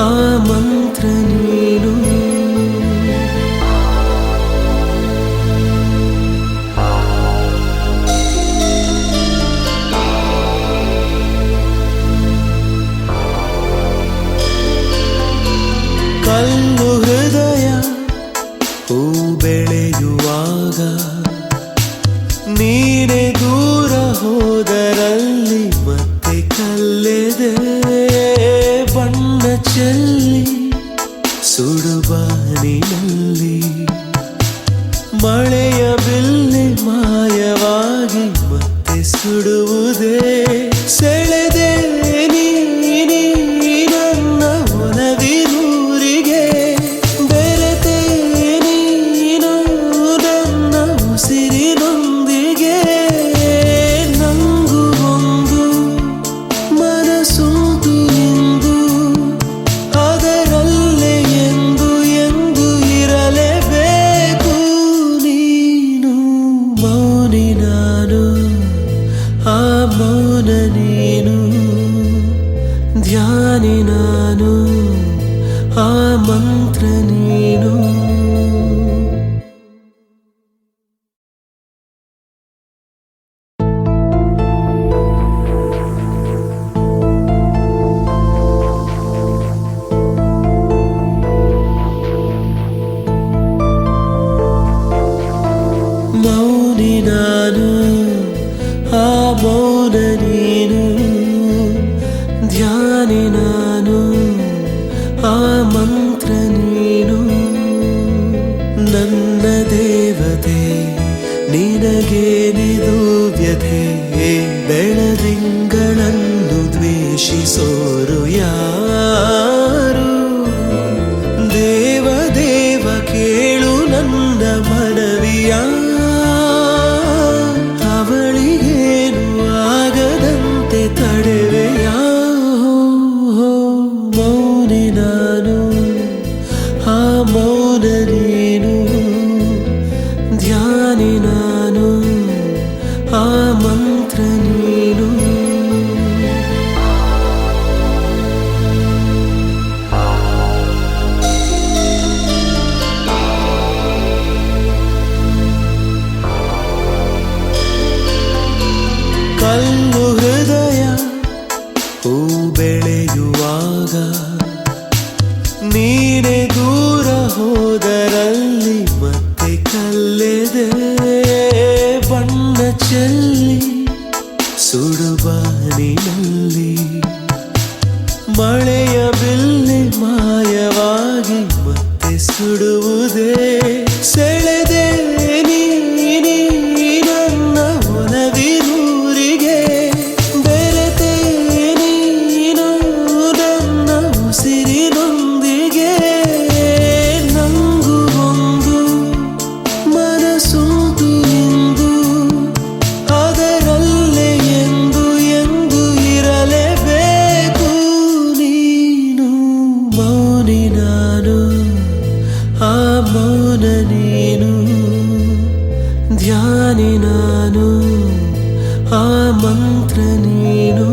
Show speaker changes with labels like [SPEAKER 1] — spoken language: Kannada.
[SPEAKER 1] ಆ ಮಂತ್ರ ನೀನು. ಕಲ್ಲು ಹೃದಯ ಹೂ ಬೆಳೆಯುವಾಗ ನೀನೆ ದೂರ ಹೋದರಲ್ಲಿ ಮತ್ತೆ ಕಲ್ಲೆದೆ ಬಣ್ಣ ಚೆಲ್ಲಿ ಸುಡುಬಾನಿನಲ್ಲಿ ಮಳೆಯ ಬಿಲ್ಲೆ ಮಾಯವಾಗಿ ಮತ್ತೆ ಸುಡುವುದೇ ಸೆಳೆದೆ ನೀ ನನ್ನ ಒಲವಿನೂರಿಗೆ ಬೆರೆತೆ ನೀನು ನನ್ನ ಉಸಿರಿನೊಂದಿಗೆ ನಂಗು ಒಂದು ಮನಸ್ಸುಂಟು ಇಂದು ಅದರಲ್ಲೇ ಎಂದು ಎಂದು ಇರಲೇಬೇಕು ನೀನು. ಮೌನಿ ನಾನು ಆ ಮೌನ ನೀನು ಧ್ಯಾನಿ ನಾನು ಆ ಮಂತ್ರ ನೀನು. ಮೌನಿ ನಾನು ಆ ಮೌನ ನೀನು ಧ್ಯಾನಿ ನಾನು ಆ ಮಂತ್ರ ನೀನು. ನನ್ನ ದೇವತೆ ನಿನಗೇನಿದು ವ್ಯಥೆ ಬೆಳದಿಂಗಳನ್ನು ದ್ವೇಷಿಸೋರು ಯಾರು? ದೇವ ದೇವ ಕೇಳು ನನ್ನ ಮನವಿಯ ಅವಳಿಗೇನು ಆಗದಂತೆ ತಡೆವೆಯ. ಮೌನಿ ನಾನು ಆ ಮೌನ ನೀನು ಧ್ಯಾನಿ ನಾನು ಆ ಮಂತ್ರ ನೀನು. ಕಲ್ಲು ಹೃದಯ ಹೂ ಬೆಳೆಯುವಾಗ ನೀನೆ ದೂರ ಹೋದರಲ್ಲಿ ಮತ್ತೆ ಕಲ್ಲೆದೆ ಬಣ್ಣ ಚೆಲ್ಲಿ ಸುಡುಬಾನಿನಲ್ಲಿ ಮಳೆಯ ಬಿಲ್ಲೆ ಮಾಯವಾಗಿ ಮತ್ತೆ ಸುಡುವುದೇ ಸೆಳೆದೆ ನೀ ನನ್ನ ಒಲವಿನೂರಿಗೆ ಬೆರೆತೆ ನೀನು ನನ್ನ ಉಸಿರಿನೊಂದಿಗೆ ನಂಗು ಒಂದು ಮನಸ್ಸುಂಟು ಇಂದು ಅದರಲ್ಲೇ ಎಂದು ಎಂದು ಇರಲೇಬೇಕು ನೀನು. ಮೌನಿ ನಾನು ಆ ಮೌನ ನೀನು ಧ್ಯಾನಿ ನಾನು ಆ ಮಂತ್ರ ನೀನು.